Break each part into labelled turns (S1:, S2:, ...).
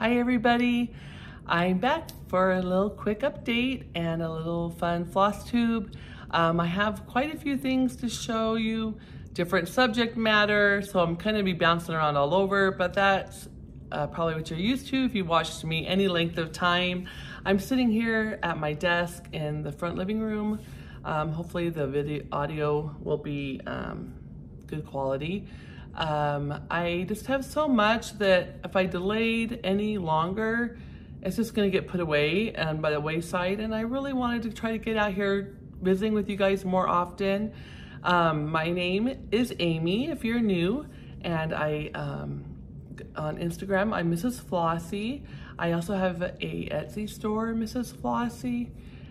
S1: Hi everybody, I'm back for a little quick update and a little fun FlossTube. I have quite a few things to show you, different subject matter, so I'm kind of be bouncing around all over, but that's probably what you're used to if you've watched me any length of time. I'm sitting here at my desk in the front living room. Hopefully the audio will be good quality. I just have so much that if I delayed any longer, it's just gonna get put away and by the wayside, and I really wanted to try to get out here visiting with you guys more often. My name is Amy if you're new, and I on Instagram I'm MrsFlossy. I also have a Etsy store, MrsFlossy,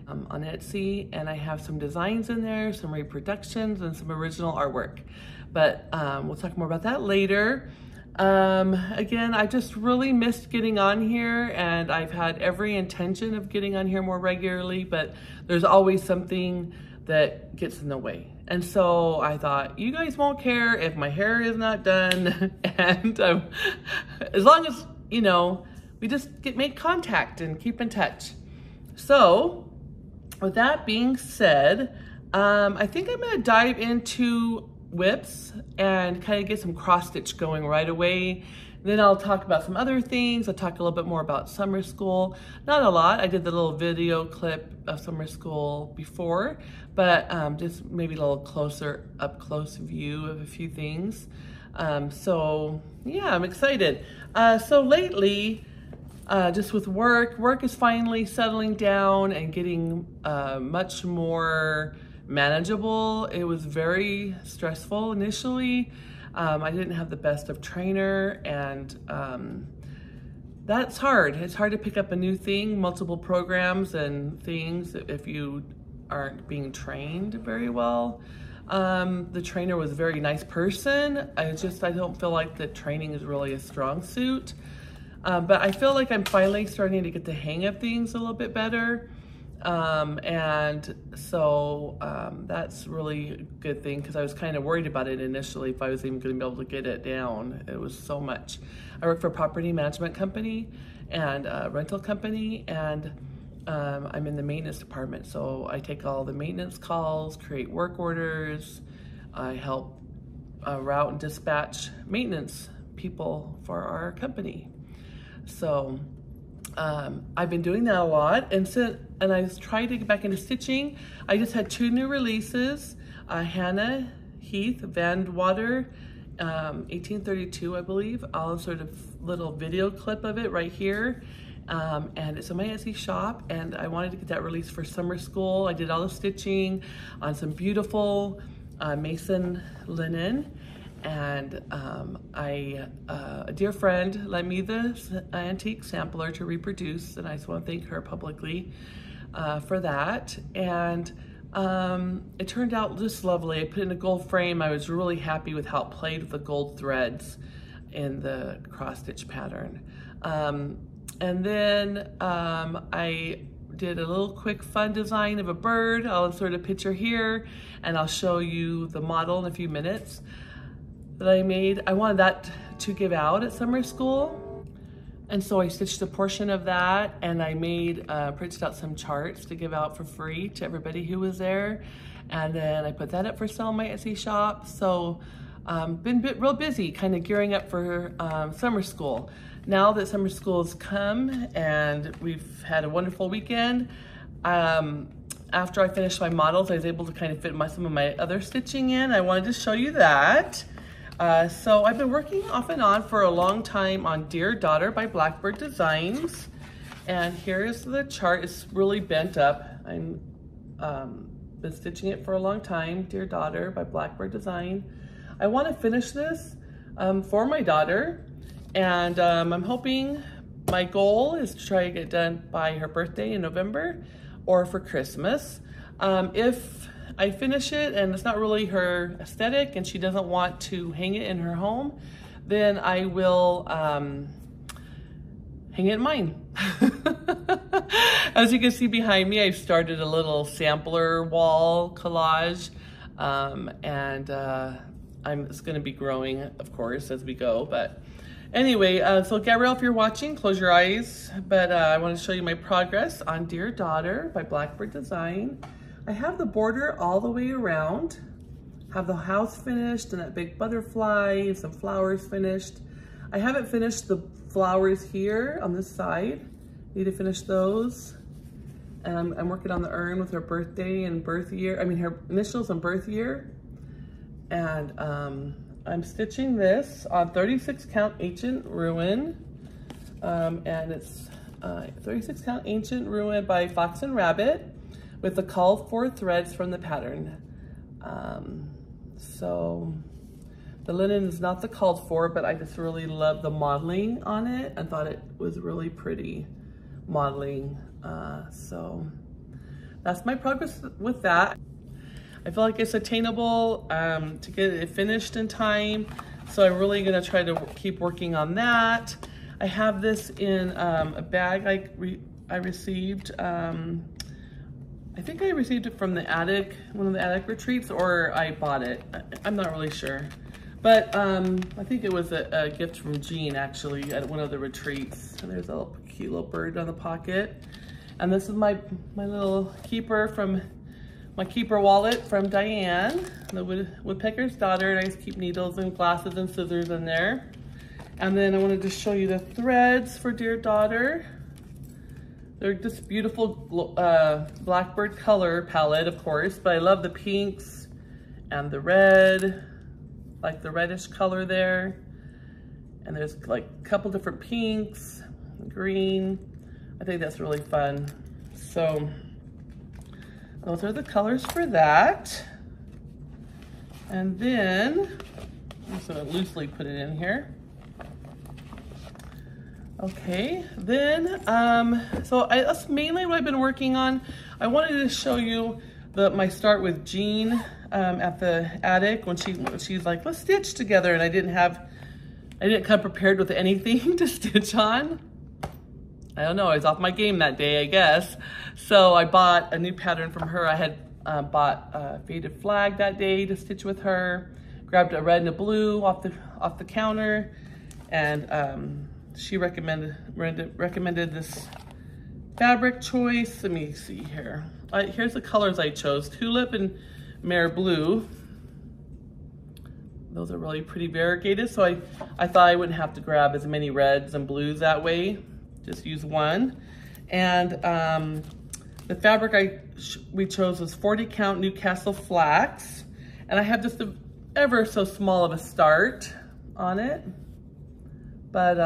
S1: on Etsy, and I have some designs in there, some reproductions, and some original artwork. But we'll talk more about that later. Again, I just really missed getting on here, and I've had every intention of getting on here more regularly, but there's always something that gets in the way. And so I thought, you guys won't care if my hair is not done, and as long as, you know, we just make contact and keep in touch. So with that being said, I think I'm gonna dive into whips and kind of get some cross stitch going right away. Then I'll talk about some other things. I'll talk a little bit more about summer school. Not a lot. I did the little video clip of summer school before, but just maybe a little up close view of a few things. So yeah, I'm excited. So lately, just with work is finally settling down and getting much more manageable. It was very stressful initially. I didn't have the best of trainer, and that's hard. It's hard to pick up a new thing, multiple programs and things if you aren't being trained very well. The trainer was a very nice person. I don't feel like the training is really a strong suit. But I feel like I'm finally starting to get the hang of things a little bit better. And so that's really a good thing, because I was kind of worried about it initially if I was even going to be able to get it down. It was so much. I work for a property management company and a rental company, and I'm in the maintenance department. So I take all the maintenance calls, create work orders. I help route and dispatch maintenance people for our company. So I've been doing that a lot, and I was trying to get back into stitching. I just had 2 new releases, Hannah Heath Vanwater, 1832, I believe. I'll sort of little video clip of it right here, and it's on my Etsy shop, and I wanted to get that released for summer school. I did all the stitching on some beautiful Mason linen. And a dear friend lent me this antique sampler to reproduce, and I just want to thank her publicly for that. And it turned out just lovely. I put it in a gold frame. I was really happy with how it played with the gold threads in the cross stitch pattern. And then I did a little quick fun design of a bird. I'll insert a picture here, and I'll show you the model in a few minutes that I made. I wanted that to give out at summer school, and so I stitched a portion of that, and I printed out some charts to give out for free to everybody who was there, and then I put that up for sale in my Etsy shop. So been real busy kind of gearing up for summer school. Now that summer school has come and we've had a wonderful weekend, after I finished my models, I was able to kind of fit some of my other stitching in. I wanted to show you that. So I've been working off and on for a long time on Dear Daughter by Blackbird Designs. And here's the chart. It's really bent up. I've been stitching it for a long time. Dear Daughter by Blackbird Design. I want to finish this for my daughter. And I'm hoping, my goal is to try to get it done by her birthday in November or for Christmas. If I finish it and it's not really her aesthetic and she doesn't want to hang it in her home, then I will hang it in mine. As you can see behind me, I've started a little sampler wall collage, and it's going to be growing, of course, as we go, but Anyway, so Gabrielle, if you're watching, close your eyes. But I want to show you my progress on Dear Daughter by Blackbird Design. I have the border all the way around. Have the house finished and that big butterfly and some flowers finished. I haven't finished the flowers here on this side. Need to finish those. And I'm working on the urn with her birthday and birth year. I mean, her initials and birth year. And I'm stitching this on 36 count ancient ruin. And it's 36 count ancient ruin by Fox and Rabbit with the called for threads from the pattern. So the linen is not the called for, but I just really love the modeling on it. I thought it was really pretty modeling. So that's my progress with that. I feel like it's attainable to get it finished in time. So I'm really gonna try to keep working on that. I have this in a bag I received. I think I received it from the attic, one of the attic retreats, or I bought it. I'm not really sure. But I think it was a gift from Jean actually at one of the retreats. And there's a little, cute little bird on the pocket. And this is my little keeper from my keeper wallet from Diane, the woodpecker's daughter. And I just keep needles and glasses and scissors in there. And then I wanted to show you the threads for Dear Daughter. They're just beautiful Blackbird color palette, of course, but I love the pinks and the red, like the reddish color there. And there's like a couple different pinks, green. I think that's really fun. So those are the colors for that. And then, I'm just gonna loosely put it in here. Okay, then, so that's mainly what I've been working on. I wanted to show you my start with Jean at the attic when she's like, let's stitch together. And I didn't come prepared with anything to stitch on. I don't know, I was off my game that day, I guess. So I bought a new pattern from her. I had bought a faded flag that day to stitch with her. Grabbed a red and a blue off the counter, and she recommended this fabric choice. Let me see here. Here's the colors I chose: tulip and mare blue. Those are really pretty variegated, so I thought I wouldn't have to grab as many reds and blues that way. Just use one. And the fabric we chose was 40 count Newcastle flax, and I have just ever so small of a start on it. But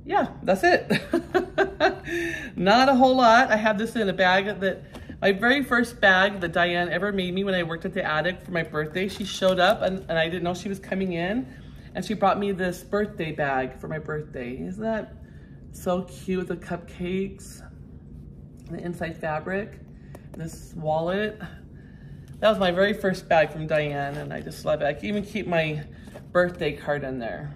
S1: yeah, that's it. Not a whole lot. I have this in a bag my very first bag that Diane ever made me when I worked at the attic for my birthday. She showed up and I didn't know she was coming in, and she brought me this birthday bag for my birthday. Isn't that so cute? The cupcakes, the inside fabric, this wallet. That was my very first bag from Diane, and I just love it. I can even keep my birthday card in there.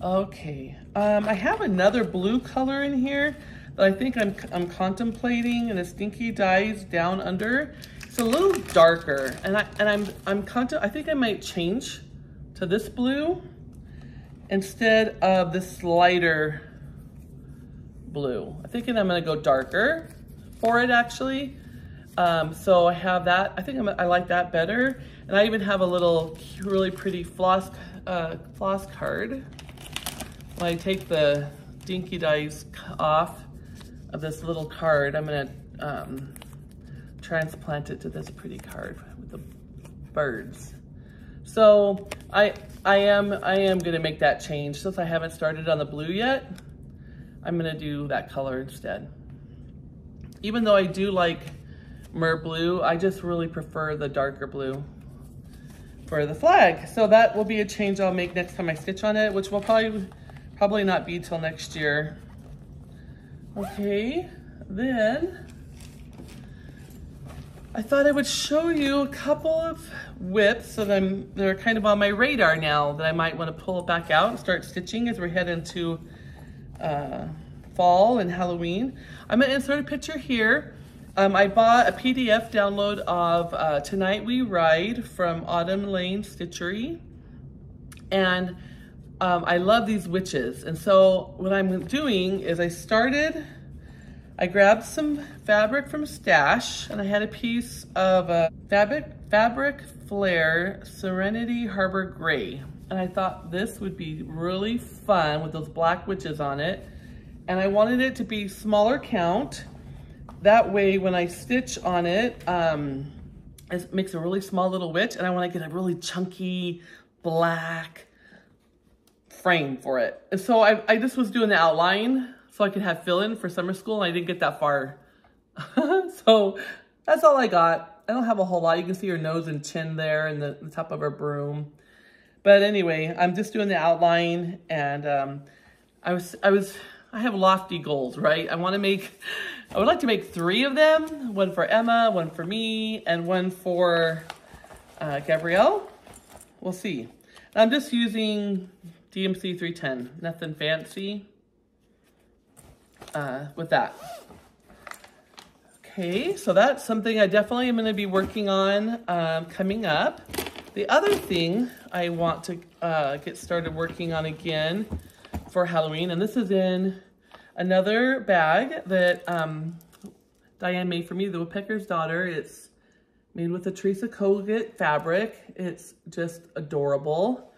S1: Okay, I have another blue color in here that I think I'm contemplating, and it's Dinky Dyes Down Under. It's a little darker, and I think I might change to this blue instead of this lighter blue. I think I'm gonna go darker for it actually. So I have that. I think I like that better. And I even have a little really pretty floss card. When I take the Dinky Dyes off of this little card, I'm gonna transplant it to this pretty card with the birds. So I am gonna make that change. Since I haven't started on the blue yet, I'm gonna do that color instead. Even though I do like mer blue, I just really prefer the darker blue for the flag. So that will be a change I'll make next time I stitch on it, which will probably not be till next year. Okay, then I thought I would show you a couple of whips that they're kind of on my radar now that I might want to pull it back out and start stitching as we head into fall and Halloween. I'm gonna insert a picture here. I bought a PDF download of Tonight We Ride from Autumn Lane Stitchery. And I love these witches. And so what I'm doing is I grabbed some fabric from a stash, and I had a piece of Fabric Flare Serenity Harbor Gray. And I thought this would be really fun with those black witches on it. And I wanted it to be smaller count. That way when I stitch on it, it makes a really small little witch, and I want to get a really chunky black frame for it. And so I just was doing the outline so I could have fill-in for summer school, and I didn't get that far. So that's all I got. I don't have a whole lot. You can see her nose and chin there and the top of her broom. But anyway, I'm just doing the outline, and I have lofty goals, right? I would like to make 3 of them, one for Emma, one for me, and one for Gabrielle. We'll see. I'm just using DMC 310, nothing fancy with that. Okay, so that's something I definitely am going to be working on coming up. The other thing I want to get started working on again for Halloween, and this is in another bag that Diane made for me, the Woodpecker's Daughter. It's made with the Teresa Kogut fabric. It's just adorable.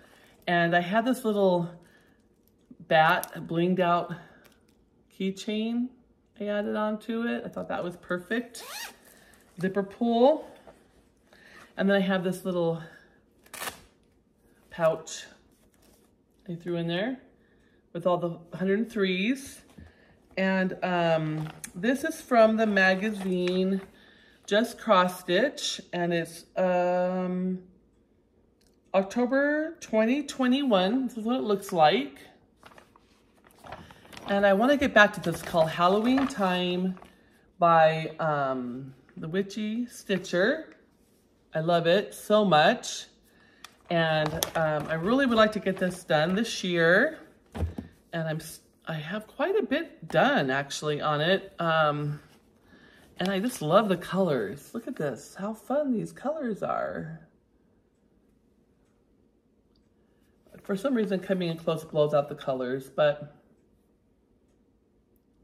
S1: And I had this little bat blinged out keychain I added onto it. I thought that was perfect. Zipper pull. And then I have this little pouch I threw in there with all the 103s. And this is from the magazine Just Cross Stitch, and it's October 2021. This is what it looks like. And I want to get back to this, called Halloween Time by the Witchy Stitcher. I love it so much. And I really would like to get this done this year. And I have quite a bit done actually on it. And I just love the colors. Look at this, how fun these colors are. For some reason, coming in close blows out the colors, but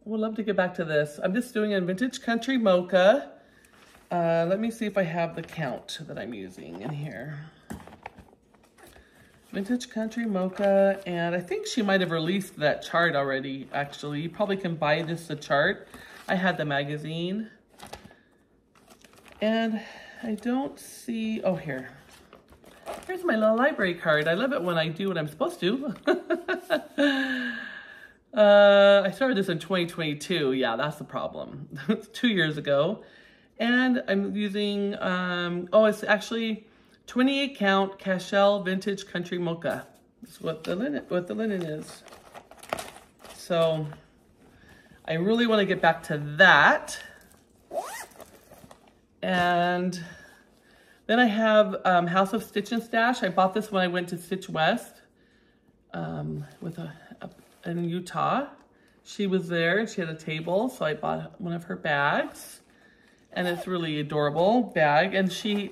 S1: I would love to get back to this. I'm just doing a Vintage Country Mocha. Let me see if I have the count that I'm using in here. Vintage Country Mocha, and I think she might have released that chart already, actually. You probably can buy this, the chart. I had the magazine. And I don't see, oh, here. Here's my little library card. I love it when I do what I'm supposed to. I started this in 2022. Yeah, that's the problem. It's 2 years ago. And I'm using, it's actually 28 count Cashel Vintage Country Mocha. That's what the linen is. So I really want to get back to that. And then I have House of Stitch and Stash. I bought this when I went to Stitch West in Utah. She was there. She had a table, so I bought one of her bags. And it's really adorable bag. And she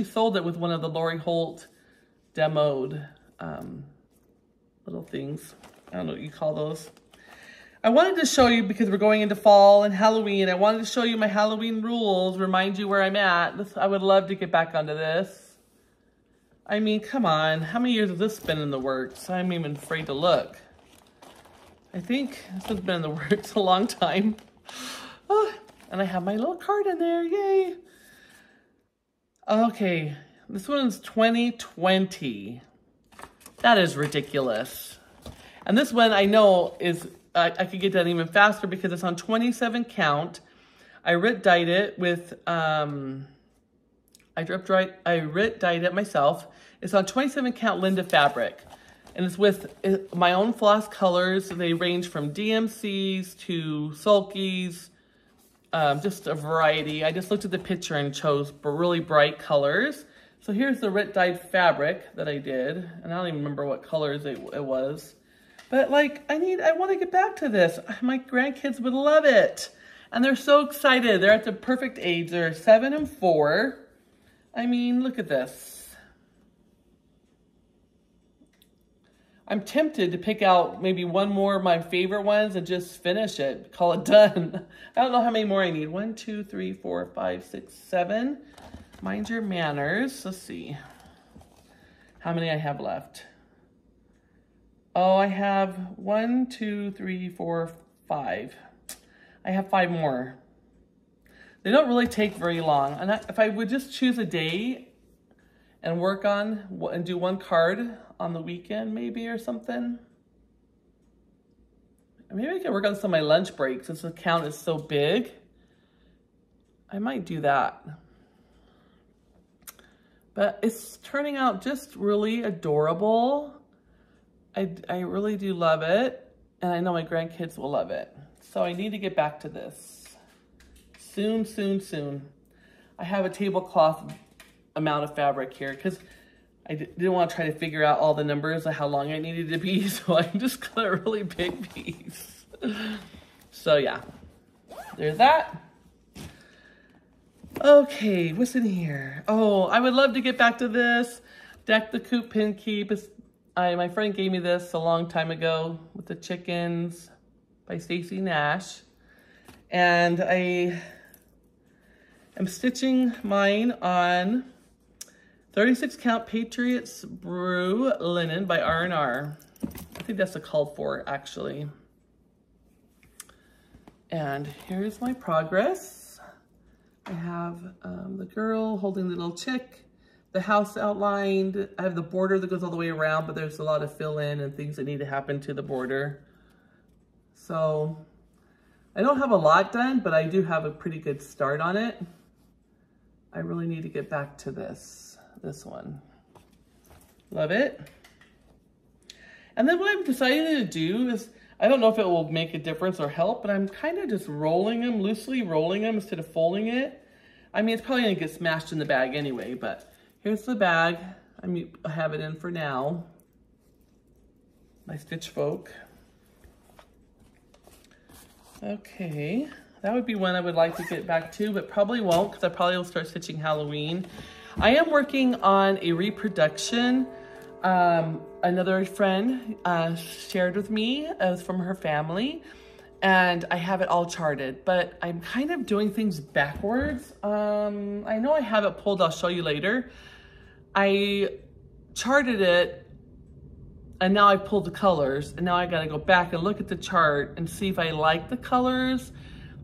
S1: sold it with one of the Lori Holt demoed little things. I don't know what you call those. I wanted to show you, because we're going into fall and Halloween, I wanted to show you my Halloween rules, remind you where I'm at. I would love to get back onto this. I mean, come on. How many years has this been in the works? I'm even afraid to look. I think this has been in the works a long time. Oh, and I have my little card in there. Yay. Okay. This one's 2020. That is ridiculous. And this one I know is... I could get done even faster because it's on 27 count. I dyed it with, I dyed it myself. It's on 27 count Linda fabric. And it's with my own floss colors. They range from DMCs to sulkies, just a variety. I just looked at the picture and chose really bright colors. So here's the dyed fabric that I did. And I don't even remember what colors it was. But like, I want to get back to this. My grandkids would love it. And they're so excited. They're at the perfect age. They're 7 and 4. I mean, look at this. I'm tempted to pick out maybe one more of my favorite ones and just finish it, call it done. I don't know how many more I need. 1, 2, 3, 4, 5, 6, 7. Mind your manners. Let's see how many I have left. Oh, I have 1, 2, 3, 4, 5. I have 5 more. They don't really take very long. And if I would just choose a day and work on and do one card on the weekend maybe or something. Maybe I can work on some of my lunch breaks since the account is so big. I might do that. But it's turning out just really adorable. I really do love it. And I know my grandkids will love it. So I need to get back to this. Soon, soon, soon. I have a tablecloth amount of fabric here because I didn't want to try to figure out all the numbers of how long it needed to be, so I just got a really big piece. So yeah, there's that. Okay, what's in here? Oh, I would love to get back to this. Deck the Coop Pin Keep. My friend gave me this a long time ago with the chickens by Stacy Nash. And I am stitching mine on 36 count Patriots Brew linen by R&R. I think that's a called for actually. And here's my progress. I have the girl holding the little chick, the house outlined. I have the border that goes all the way around, but there's a lot of fill in and things that need to happen to the border. So I don't have a lot done, but I do have a pretty good start on it. I really need to get back to this one. Love it. And then what I'm deciding to do is, I don't know if it will make a difference or help, but I'm kind of just rolling them, loosely rolling them instead of folding it. I mean, it's probably gonna get smashed in the bag anyway, but here's the bag. I have it in for now. My Stitch Folk. Okay, that would be one I would like to get back to, but probably won't because I probably will start stitching Halloween. I am working on a reproduction. Another friend shared with me from her family, and I have it all charted, but I'm kind of doing things backwards. I know I have it pulled, I'll show you later. I charted it, and now I pulled the colors, and now I gotta go back and look at the chart and see if I like the colors.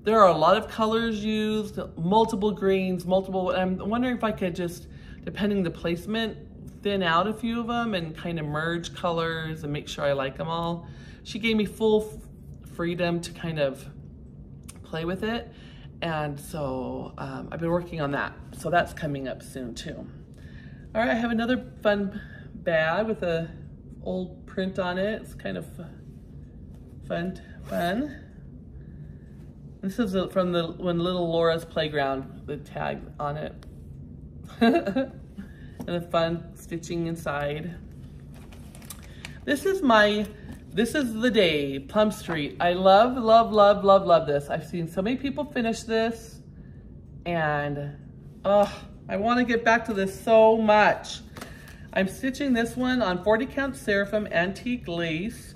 S1: There are a lot of colors used, multiple greens, I'm wondering if I could just, depending the placement, thin out a few of them and kind of merge colors and make sure I like them all. She gave me full freedom to kind of play with it. And so I've been working on that. So that's coming up soon too. All right, I have another fun bag with a old print on it. It's kind of fun. This is from when Little Laura's Playground, the tag on it. And a fun stitching inside. This is the day, Plum Street. I love, love, love, love, love this. I've seen so many people finish this, and I want to get back to this so much. I'm stitching this one on 40 count Seraphim antique lace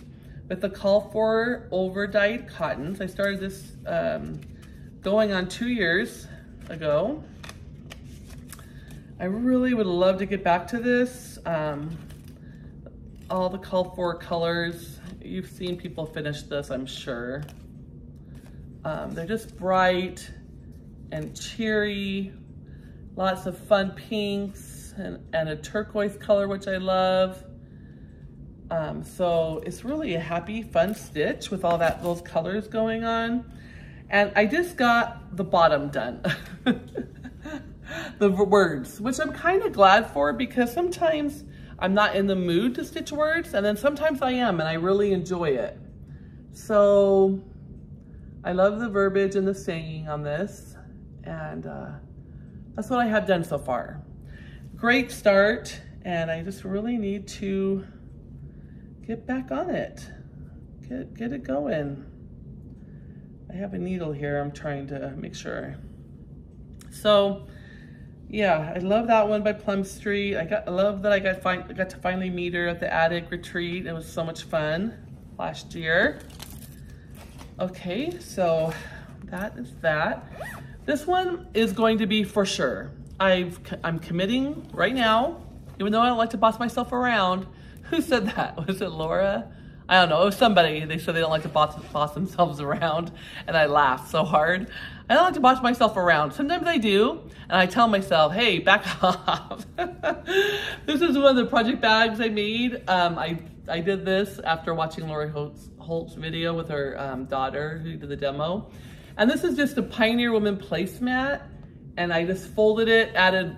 S1: with the call for over dyed cottons. I started this going on 2 years ago. I really would love to get back to this. All the call for colors, you've seen people finish this, I'm sure. They're just bright and cheery, lots of fun pinks and a turquoise color, which I love. So it's really a happy, fun stitch with all those colors going on. And I just got the bottom done. The words, which I'm kind of glad for because sometimes I'm not in the mood to stitch words, and then sometimes I am, and I really enjoy it. So I love the verbiage and the saying on this, and that's what I have done so far. Great start, and I just really need to get back on it, get it going. I have a needle here, I'm trying to make sure. So yeah, I love that one by Plum Street. I love that I got to finally meet her at the attic retreat. It was so much fun last year. Okay, so that is that. This one is going to be for sure. I'm committing right now, even though I don't like to boss myself around. Who said that? Was it Laura? I don't know, it was somebody. They said they don't like to boss themselves around, and I laughed so hard. I don't like to boss myself around. Sometimes I do, and I tell myself, hey, back off. This is one of the project bags I made. I did this after watching Lori Holt's video with her daughter who did the demo. And this is just a Pioneer Woman placemat, and I just folded it, added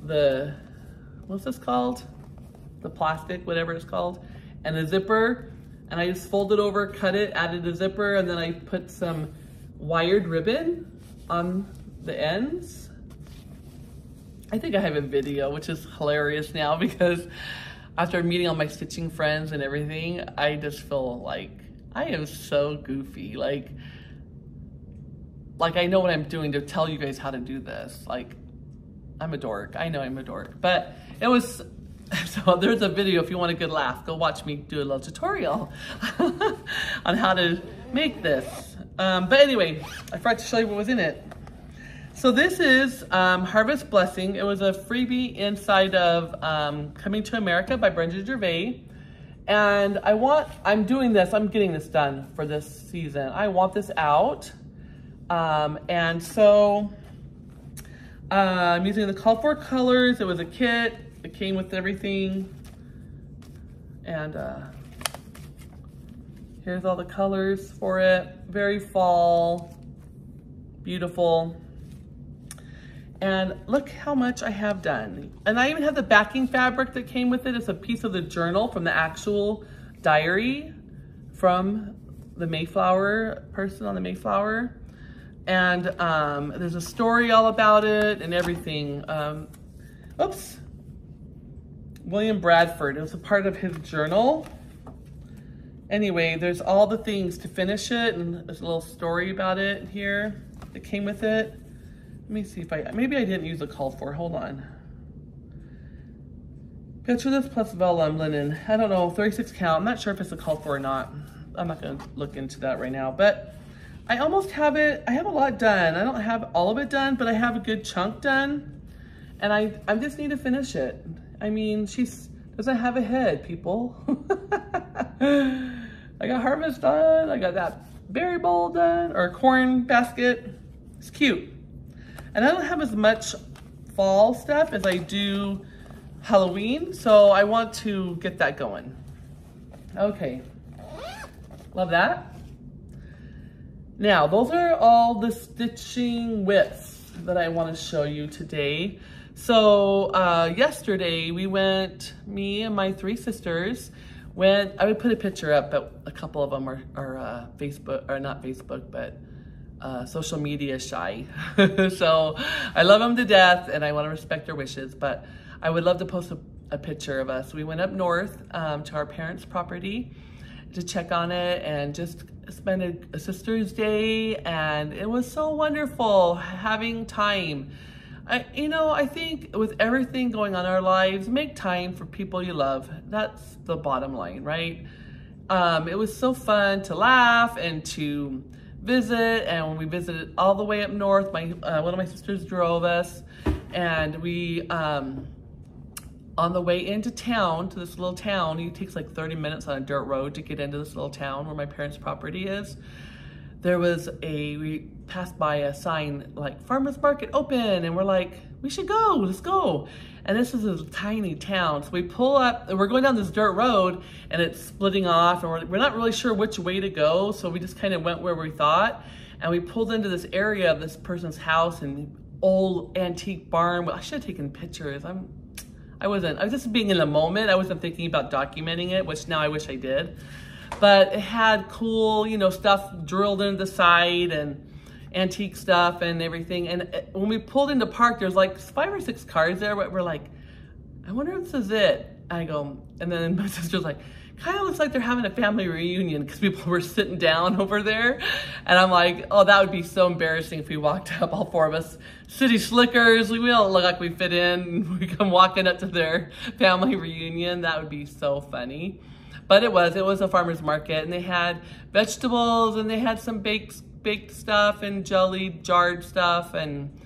S1: the, what's this called? The plastic, whatever it's called, and a zipper, and I just folded over, cut it, added a zipper, and then I put some wired ribbon on the ends. I think I have a video, which is hilarious now because after meeting all my stitching friends and everything, I just feel like I am so goofy. Like I know what I'm doing to tell you guys how to do this. Like, I'm a dork. I know I'm a dork, but it was, so there's a video if you want a good laugh, go watch me do a little tutorial on how to make this. But anyway, I forgot to show you what was in it. So this is Harvest Blessing. It was a freebie inside of Coming to America by Brenda Gervais. And I'm doing this, I'm getting this done for this season. I want this out. And so I'm using the called for colors. It was a kit. It came with everything. And here's all the colors for it. Very fall, beautiful. And look how much I have done. And I even have the backing fabric that came with it. It's a piece of the journal from the actual diary from the Mayflower person on the Mayflower. And there's a story all about it and everything. Oops. William Bradford, it was a part of his journal. Anyway, there's all the things to finish it, and there's a little story about it here that came with it. Let me see if maybe I didn't use a call for, hold on. Picture this plus vellum linen. I don't know, 36 count. I'm not sure if it's a call for or not. I'm not gonna look into that right now, but I almost have it, I have a lot done. I don't have all of it done, but I have a good chunk done. And I just need to finish it. I mean, she doesn't have a head, people. I got harvest done. I got that berry bowl done, or corn basket. It's cute. And I don't have as much fall stuff as I do Halloween, so I want to get that going. Okay, love that. Now, those are all the stitching widths that I want to show you today. So yesterday we went, me and my 3 sisters went, I would put a picture up, but a couple of them are Facebook, or not Facebook, but social media shy. So I love them to death and I want to respect their wishes, but I would love to post a picture of us. We went up north to our parents' property to check on it and just spend a sister's day, and it was so wonderful having time. I think with everything going on in our lives, make time for people you love. That's the bottom line, right? It was so fun to laugh and to visit, and when we visited all the way up north, one of my sisters drove us, and we, on the way into town, to this little town, it takes like 30 minutes on a dirt road to get into this little town where my parents' property is. We passed by a sign like farmer's market open, and we're like, we should go, let's go. And this is a tiny town. So we pull up, and we're going down this dirt road and it's splitting off, and we're not really sure which way to go. So we just kind of went where we thought, and we pulled into this area of this person's house and old antique barn. Well, I should have taken pictures. I was just being in the moment. I wasn't thinking about documenting it, which now I wish I did. But it had cool, stuff drilled into the side and antique stuff and everything. And when we pulled into park, there's like 5 or 6 cars there. But we're like, I wonder if this is it. I go, and then my sister's like, kind of looks like they're having a family reunion because people were sitting down over there. And I'm like, oh, that would be so embarrassing if we walked up, all four of us, city slickers. We don't look like we fit in. We come walking up to their family reunion. That would be so funny. But it was a farmer's market, and they had vegetables, and they had some baked stuff and jelly jarred stuff, and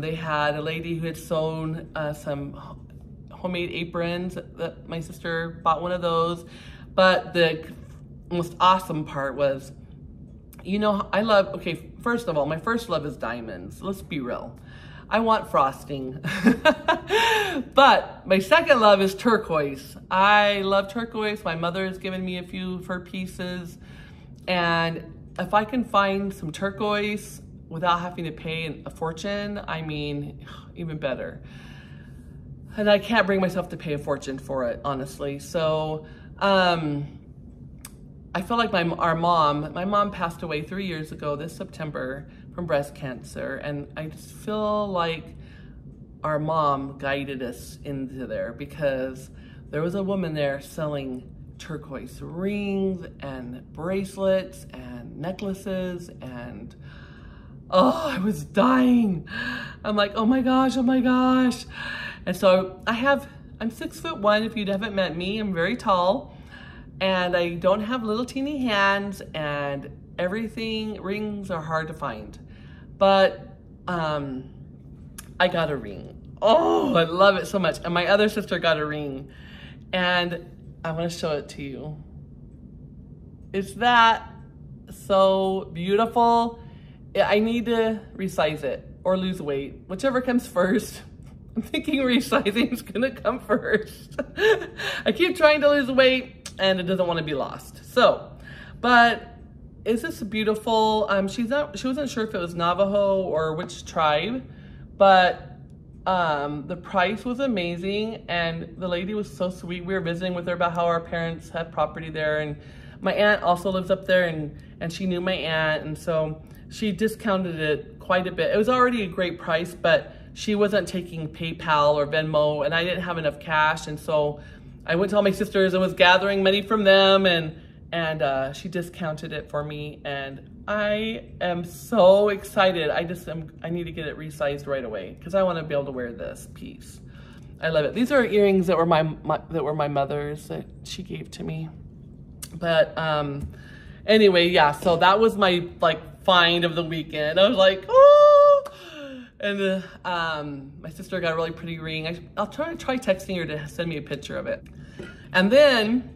S1: they had a lady who had sewn some homemade aprons. That my sister bought one of those. But the most awesome part was, you know, I love, okay, first of all, my first love is diamonds. Let's be real. I want frosting. But my second love is turquoise. I love turquoise. My mother has given me a few of her pieces. And if I can find some turquoise without having to pay a fortune, I mean, even better. And I can't bring myself to pay a fortune for it, honestly. So I feel like my mom passed away 3 years ago this September from breast cancer. And I just feel like our mom guided us into there, because there was a woman there selling turquoise rings and bracelets and necklaces, and oh, I was dying. I'm like, oh my gosh, oh my gosh. And so I'm 6'1", if you haven't met me. I'm very tall, and I don't have little teeny hands, and rings are hard to find. But I got a ring. Oh, I love it so much. And my other sister got a ring, and I want to show it to you. Is that so beautiful? I need to resize it or lose weight, whichever comes first. I'm thinking resizing is gonna come first. I keep trying to lose weight and it doesn't want to be lost. So, but is this beautiful? She wasn't sure if it was Navajo or which tribe, but the price was amazing, and the lady was so sweet. We were visiting with her about how our parents had property there, and my aunt also lives up there, and she knew my aunt, and so she discounted it quite a bit. It was already a great price, but she wasn't taking PayPal or Venmo, and I didn't have enough cash, and so I went to all my sisters and was gathering money from them, and she discounted it for me, and I am so excited. I need to get it resized right away because I want to be able to wear this piece. I love it. These are earrings that were my mother's that she gave to me. But anyway, yeah. So that was my find of the weekend. I was like, oh. And my sister got a really pretty ring. I'll try texting her to send me a picture of it. And then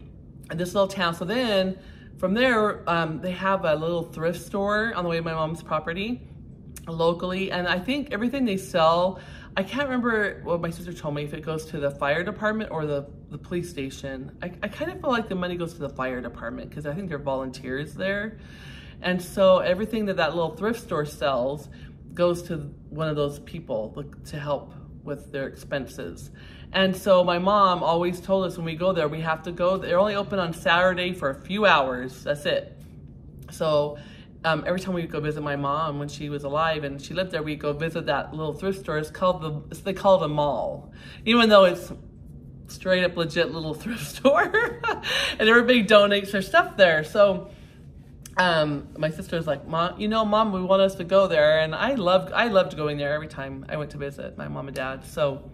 S1: in this little town, so then from there, they have a little thrift store on the way to my mom's property locally. And I think everything they sell, I can't remember what my sister told me, if it goes to the fire department or the police station. I kind of feel like the money goes to the fire department because I think they're volunteers there. And so everything that little thrift store sells goes to one of those people to help with their expenses. And so my mom always told us when we go there, we have to go. They're only open on Saturday for a few hours. That's it. So every time we go visit my mom when she was alive and she lived there, we go visit that little thrift store. They call it a mall, even though it's straight up legit little thrift store. And everybody donates their stuff there. So my sister's like, Mom, Mom, we want us to go there. And I loved going there every time I went to visit my mom and dad. So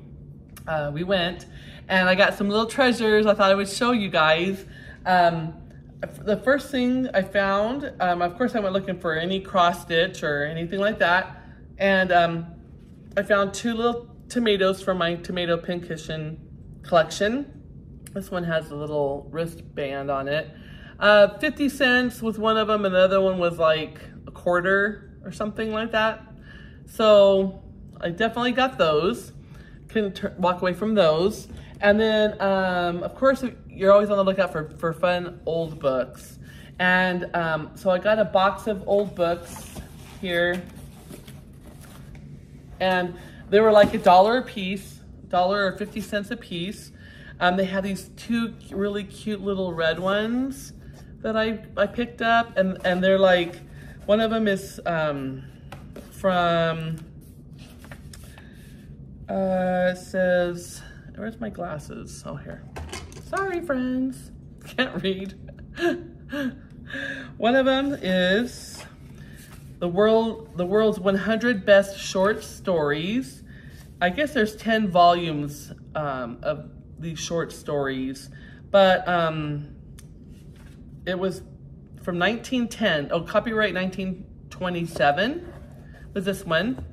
S1: we went, and I got some little treasures I thought I would show you guys. The first thing I found, of course I went looking for any cross stitch or anything like that. And I found two little tomatoes from my tomato pincushion collection. This one has a little wristband on it. 50 cents was one of them, and the other one was like a quarter or something like that. So I definitely got those. Couldn't walk away from those. And then, of course, you're always on the lookout for fun old books. And so I got a box of old books here. And they were like $1 a piece, $1 or 50 cents a piece. They had these two really cute little red ones that I picked up. And they're like, one of them is from... it says, where's my glasses? Oh, here. Sorry, friends. can't read. One of them is the world's 100 best short stories. I guess there's 10 volumes of these short stories, but it was from 1910. Oh, copyright 1927 was this one.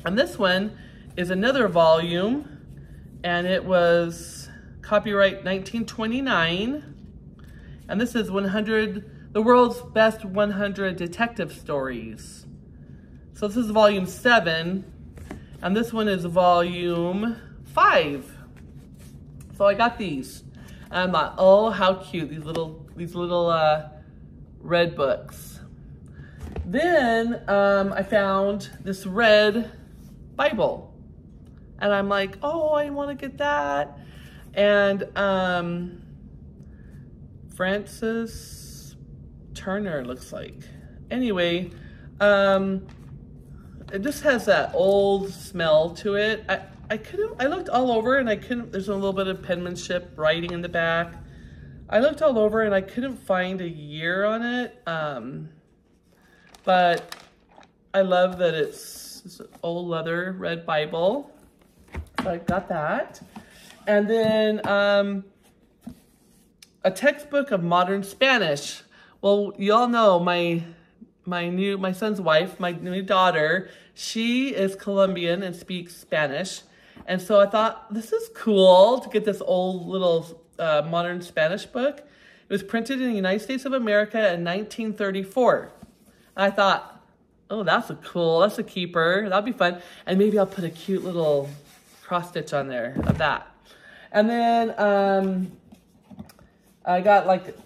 S1: And this one is another volume, and it was copyright 1929. And this is the world's best 100 detective stories. So this is volume 7, and this one is volume 5. So I got these. And I thought, oh, how cute, these little red books. Then I found this red Bible. And I'm like, oh, I want to get that. And Francis Turner, looks like. Anyway, it just has that old smell to it. I looked all over and I couldn't, there's a little bit of penmanship writing in the back. I looked all over and I couldn't find a year on it. But I love that it's an old leather red Bible. So I got that. And then a textbook of modern Spanish. Well, you all know my son's wife, my new daughter, she is Colombian and speaks Spanish. And so I thought, this is cool to get this old little modern Spanish book. It was printed in the United States of America in 1934. And I thought, oh, that's a keeper. That'll be fun. And maybe I'll put a cute little cross stitch on there of that. And then I got like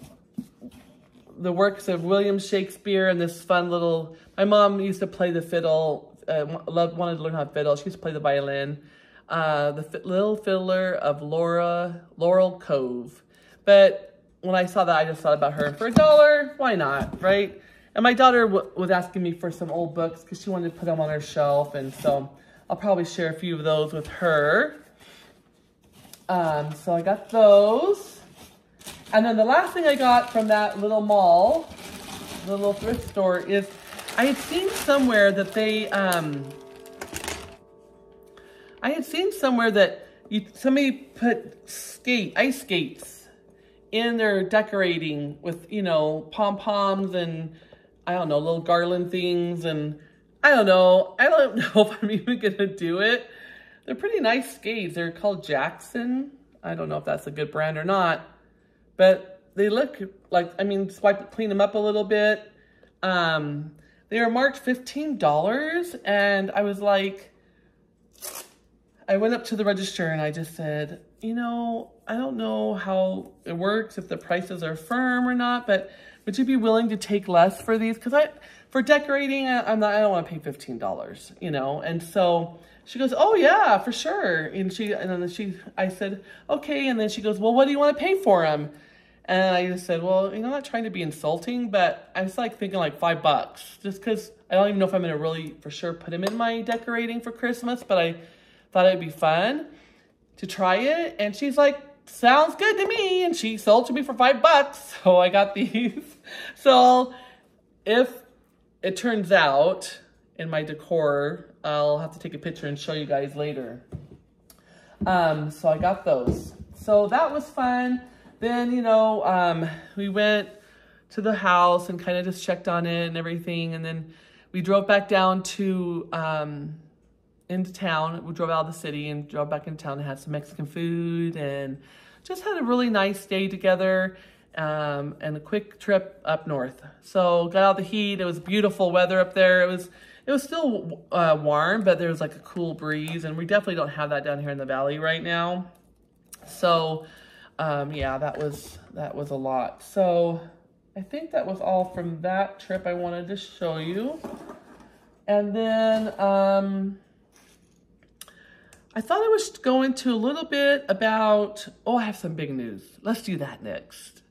S1: the works of William Shakespeare and this fun little, my mom used to play the fiddle, wanted to learn how to fiddle. She used to play the violin. The Little Fiddler of Laurel Cove. But when I saw that, I just thought about her. For $1, why not, right? And my daughter was asking me for some old books because she wanted to put them on her shelf. And so I'll probably share a few of those with her. So I got those. And then the last thing I got from that little mall, the little thrift store, is I had seen somewhere that they, somebody put ice skates in their decorating with, you know, pom-poms and, I don't know, little garland things. And I don't know if I'm even going to do it. They're pretty nice skates. They're called Jackson. I don't know if that's a good brand or not. But they look like, I mean, clean them up a little bit. They were marked $15. And I was like, I went up to the register and I just said, you know, I don't know how it works, if the prices are firm or not, but would you be willing to take less for these? Because for decorating, I don't want to pay $15, you know? And so she goes, oh yeah, for sure. I said, okay. And then she goes, well, what do you want to pay for them? And I just said, well, you know, I'm not trying to be insulting, but I was like thinking like $5, just because I don't even know if I'm going to really for sure put them in my decorating for Christmas, but I thought it'd be fun to try it. And she's like, sounds good to me. And she sold to me for $5. So I got these. So if it turns out in my decor, I'll have to take a picture and show you guys later. So I got those. So that was fun. Then, you know, we went to the house and kind of just checked on it and everything. And then we drove back down to, into town. We drove out of the city and drove back into town and had some Mexican food and just had a really nice day together, and a quick trip up north. So got out of the heat. It was beautiful weather up there. It was still warm, but there was like a cool breeze, and we definitely don't have that down here in the valley right now. So yeah, that was a lot. So I think that was all from that trip I wanted to show you. And then I thought I was going to a little bit about, I have some big news. Let's do that next.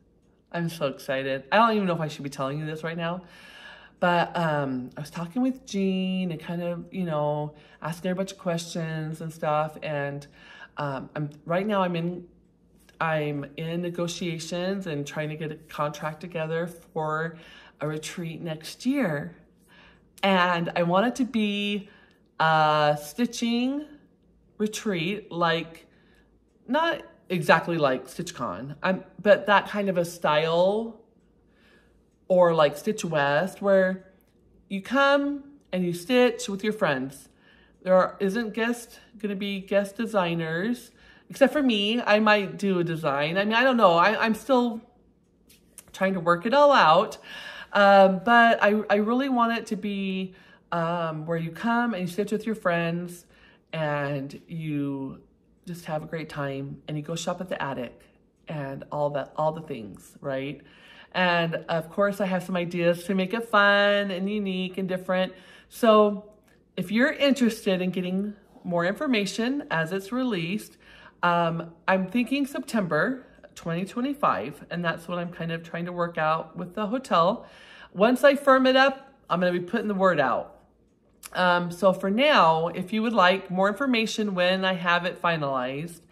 S1: I'm so excited. I don't even know if I should be telling you this right now, but I was talking with Jean and kind of, you know, asking her a bunch of questions and stuff. And right now I'm in I'm in negotiations and trying to get a contract together for a retreat next year. And I want it to be a stitching retreat, like, not exactly like StitchCon, but that kind of a style, or like Stitch West, where you come and you stitch with your friends. There isn't going to be guest designers, except for me. I might do a design. I mean, I don't know. I'm still trying to work it all out. But I really want it to be where you come and you stitch with your friends and you just have a great time and you go shop at the attic and all the things, right? And of course I have some ideas to make it fun and unique and different. So if you're interested in getting more information as it's released, I'm thinking September 2025, and that's what I'm kind of trying to work out with the hotel. Once I firm it up, I'm going to be putting the word out. So for now, if you would like more information when I have it finalized,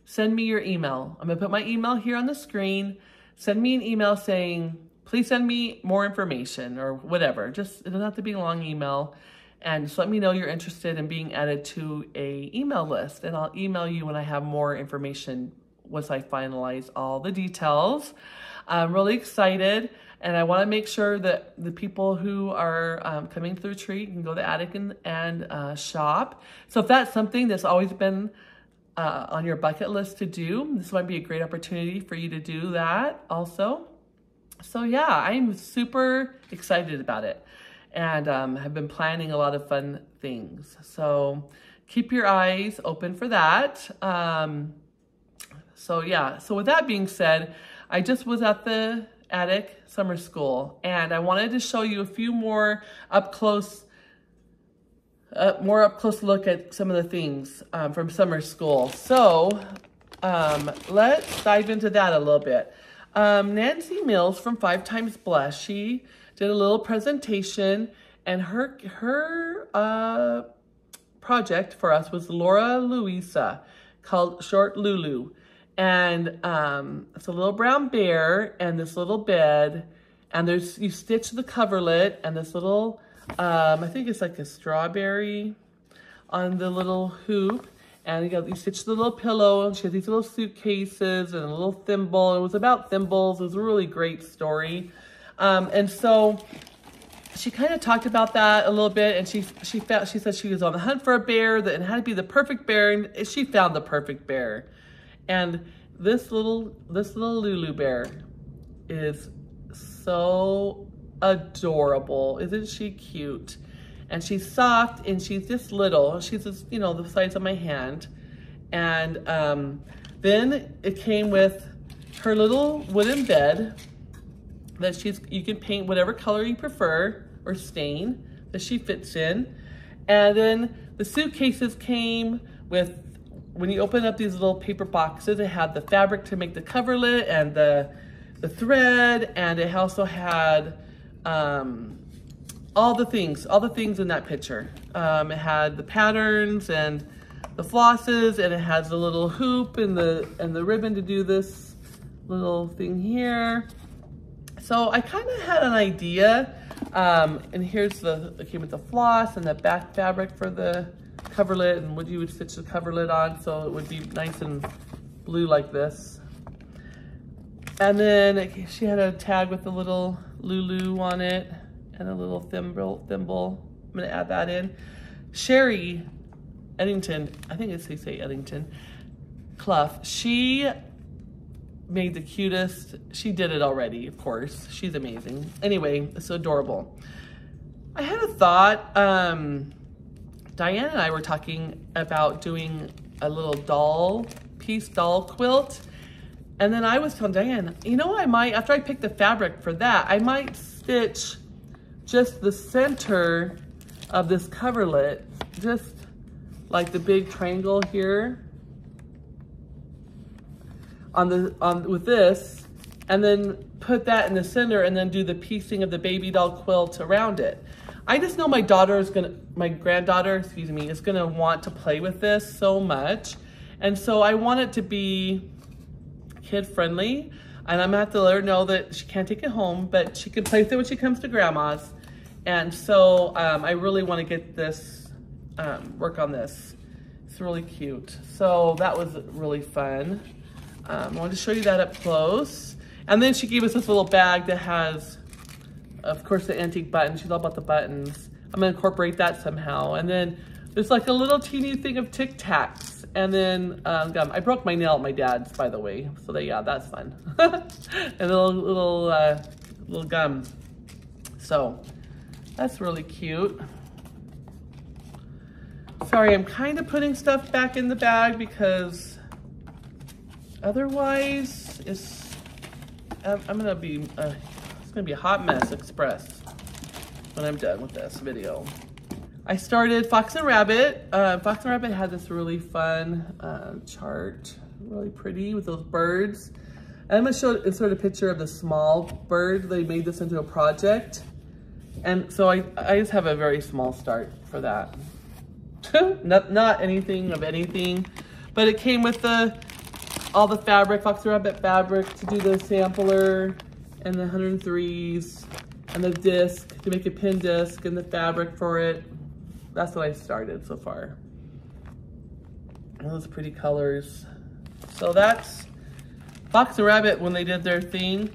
S1: send me your email. I'm going to put my email here on the screen. Send me an email saying, please send me more information or whatever. Just, it doesn't have to be a long email. And just let me know you're interested in being added to a email list. And I'll email you when I have more information once I finalize all the details. I'm really excited. And I want to make sure that the people who are coming to the retreat can go to the attic and shop. So if that's something that's always been on your bucket list to do, this might be a great opportunity for you to do that also. So yeah, I'm super excited about it and have been planning a lot of fun things. So keep your eyes open for that. So yeah, so with that being said, I just was at the attic summer school and I wanted to show you a few more up close look at some of the things from summer school. So let's dive into that a little bit. Nancy Mills from 5 Times Blessed, she did a little presentation, and her project for us was Laura Louisa, called Short Lulu. And it's a little brown bear and this little bed, and you stitch the coverlet and this little, I think it's like a strawberry on the little hoop, and you stitch the little pillow, and she has these little suitcases and a little thimble. It was about thimbles. It was a really great story. And so she kind of talked about that a little bit, and she said she was on the hunt for a bear and it had to be the perfect bear, and she found the perfect bear. And this little Lulu bear is so adorable. Isn't she cute? And she's soft and she's just little. She's just, you know, the size of my hand. And then it came with her little wooden bed that you can paint whatever color you prefer or stain that she fits in. And then the suitcases came with, when you open up these little paper boxes, it had the fabric to make the coverlet and the thread, and it also had all the things in that picture. It had the patterns and the flosses, and it has the little hoop and the ribbon to do this little thing here. So I kind of had an idea, and here's it came with the floss and the back fabric for the coverlet and what you would stitch the coverlet on, so it would be nice and blue like this. And then she had a tag with a little Lulu on it and a little thimble. I'm gonna add that in. Sherry Eddington, I think it's they say Eddington, Clough, she made the cutest, she did it already, of course. She's amazing. Anyway, it's adorable. I had a thought, Diane and I were talking about doing a little doll quilt. And then I was telling Diane, you know, I might, after I pick the fabric for that, I might stitch just the center of this coverlet, just like the big triangle here with this, and then put that in the center and then do the piecing of the baby doll quilt around it. I just know my granddaughter, excuse me, is gonna want to play with this so much. And so I want it to be kid friendly. And I'm gonna have to let her know that she can't take it home, but she can place it when she comes to grandma's. And so I really want to get this, work on this. It's really cute. So that was really fun. I wanted to show you that up close. And then she gave us this little bag that has, of course, the antique buttons. She's all about the buttons. I'm gonna incorporate that somehow. And then there's like a little teeny thing of Tic Tacs. And then gum. I broke my nail at my dad's, by the way. So yeah, that's fun. And a little gum. So that's really cute. Sorry, I'm kind of putting stuff back in the bag because otherwise I'm gonna be, it's gonna be a hot mess express when I'm done with this video. I started Fox and Rabbit. Fox and Rabbit had this really fun chart, really pretty with those birds. And I'm gonna insert a picture of the small bird. They made this into a project. And so I just have a very small start for that. not anything of anything, but it came with all the fabric, Fox and Rabbit fabric to do the sampler and the 103s and the disc to make a pin disc and the fabric for it. That's what I started so far. All those pretty colors. So that's Fox and Rabbit. When they did their thing,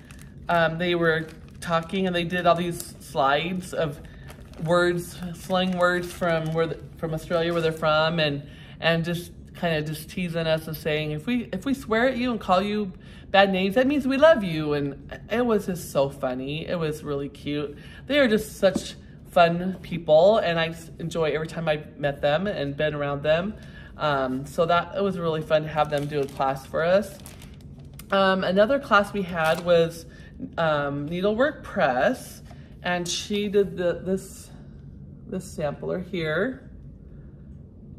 S1: they were talking and they did all these slides of words, slang words from Australia, where they're from, and just kind of just teasing us and saying, if we swear at you and call you bad names, that means we love you. And it was just so funny. It was really cute. They are just such fun people, and I enjoy every time I met them and been around them. So it was really fun to have them do a class for us. Another class we had was needlework press, and she did this sampler here.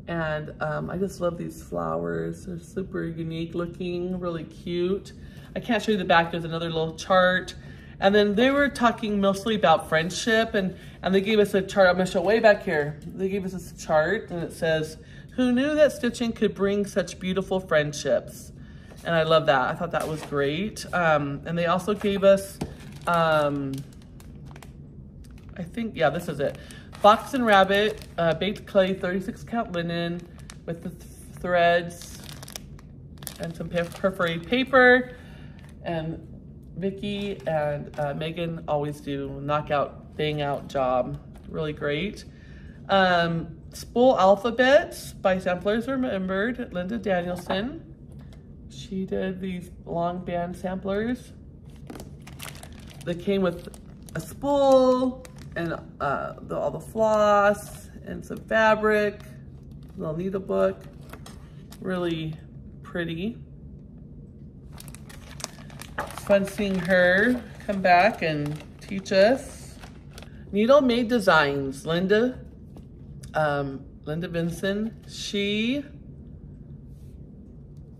S1: And I just love these flowers. They're super unique looking, really cute. I can't show you the back. There's another little chart. And then they were talking mostly about friendship, and they gave us a chart. I'm gonna show way back here. They gave us this chart, and it says, "Who knew that stitching could bring such beautiful friendships?" And I love that. I thought that was great. And they also gave us, I think, yeah, this is it. Fox and Rabbit, baked clay, 36 count linen with the threads and some perforated paper. And Vicky and Megan always do knockout, bang out job. Really great. Spool Alphabets by Samplers Remembered, Linda Danielson. She did these long band samplers. They came with a spool and all the floss and some fabric, little needle book. Really pretty. It's fun seeing her come back and teach us. Needle Made Designs, Linda Vinson. She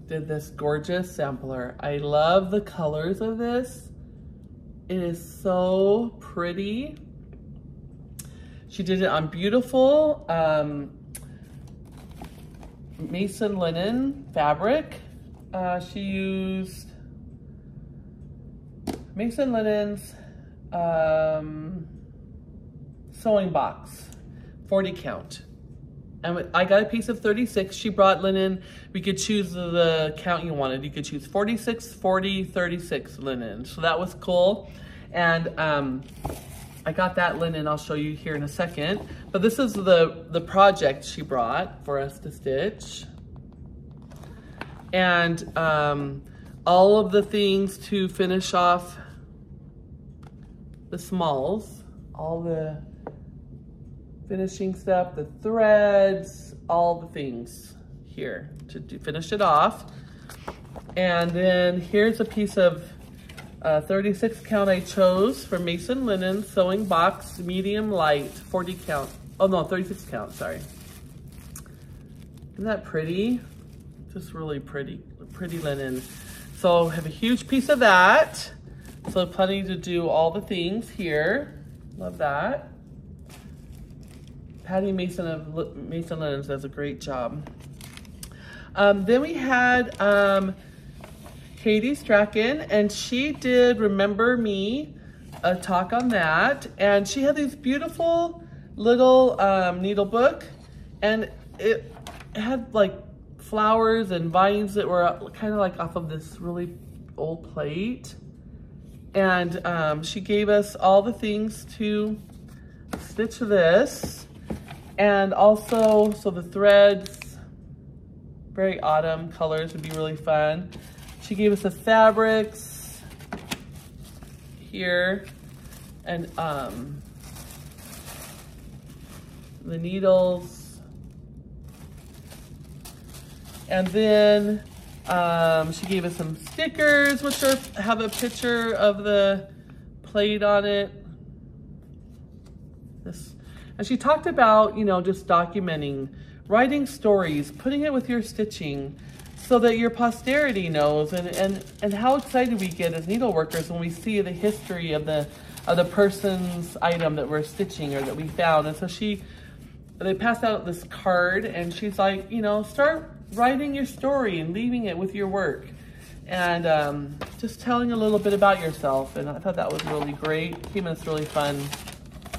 S1: did this gorgeous sampler. I love the colors of this. It is so pretty. She did it on beautiful Mason linen fabric. She used Mason linens sewing box, 40 count. And I got a piece of 36. She brought linen. We could choose the count you wanted. You could choose 46, 40, 36 linen. So that was cool. And I got that linen. I'll show you here in a second. But this is the project she brought for us to stitch. And all of the things to finish off the smalls, all the finishing stuff, the threads, all the things here to finish it off. And then here's a piece of 36 count I chose for Mason Linen Sewing Box, medium light, 40 count. Oh no, 36 count, sorry. Isn't that pretty? Just really pretty linen. So I have a huge piece of that. So plenty to do all the things here. Love that. Patty Mason of Mason Linens does a great job. Then we had Katie Strachan, and she did Remember Me, a talk on that. And she had these beautiful little needle book, and it had like flowers and vines that were kind of like off of this really old plate. And she gave us all the things to stitch this. And also, so the threads, very autumn colors would be really fun. She gave us the fabrics here, and the needles. And then she gave us some stickers, which have a picture of the plate on it. And she talked about, you know, just documenting, writing stories, putting it with your stitching so that your posterity knows, and how excited we get as needle workers when we see the history of the person's item that we're stitching or that we found. And so they passed out this card, and she's like, you know, start writing your story and leaving it with your work, and just telling a little bit about yourself. And I thought that was really great. It came in this really fun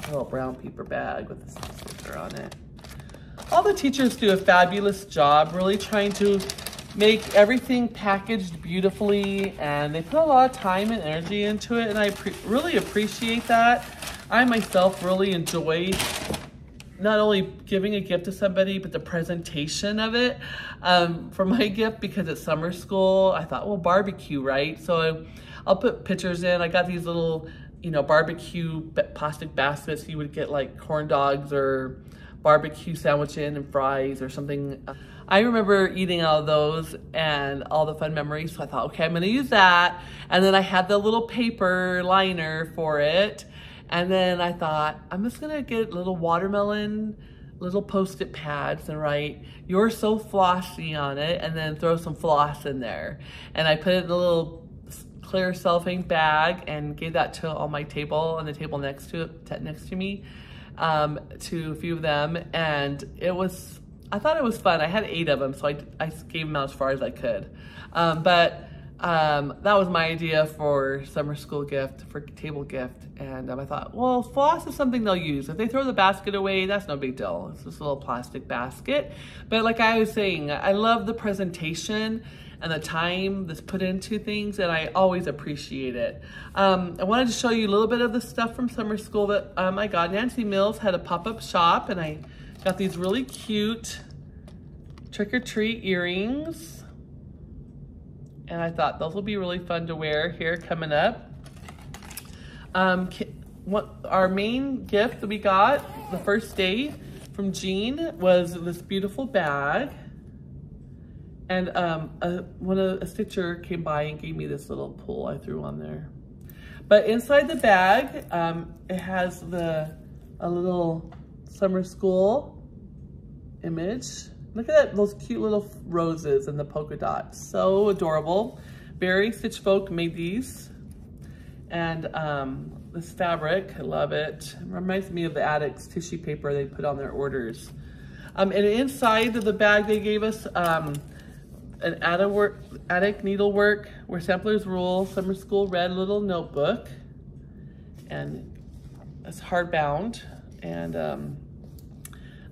S1: little brown paper bag with this sticker on it. All the teachers do a fabulous job really trying to make everything packaged beautifully, and they put a lot of time and energy into it, and I really appreciate that. I myself really enjoy not only giving a gift to somebody, but the presentation of it. For my gift, because it's summer school, I thought, well, barbecue, right? So I'll put pictures in. I got these little, you know, barbecue plastic baskets. You would get like corn dogs or barbecue sandwich in and fries or something. I remember eating out of those and all the fun memories. So I thought, okay, I'm gonna use that. And then I had the little paper liner for it. And then I thought, I'm just gonna get little watermelon, little Post-it pads and write, "You're so flossy" on it, and then throw some floss in there. And I put it in a little clear cellophane bag and gave that to on my table, on the table next to me, to a few of them. And I thought it was fun. I had 8 of them, so I gave them out as far as I could. But that was my idea for summer school gift, for table gift. And I thought, well, floss is something they'll use. If they throw the basket away, that's no big deal. It's just a little plastic basket. But like I was saying, I love the presentation and the time that's put into things, and I always appreciate it. I wanted to show you a little bit of the stuff from summer school that I got. Nancy Mills had a pop-up shop, and I got these really cute trick-or-treat earrings. And I thought those will be really fun to wear here coming up. Our main gift that we got the first day from Jean was this beautiful bag. And a stitcher came by and gave me this little pull I threw on there. But inside the bag, it has a little summer school image. Look at that, those cute little roses and the polka dots. So adorable. Berry Stitch Folk made these. And this fabric, I love it. It reminds me of the Addicts tissue paper they put on their orders. And inside of the bag, they gave us an attic needlework where samplers rule, summer school red little notebook, and it's hardbound, and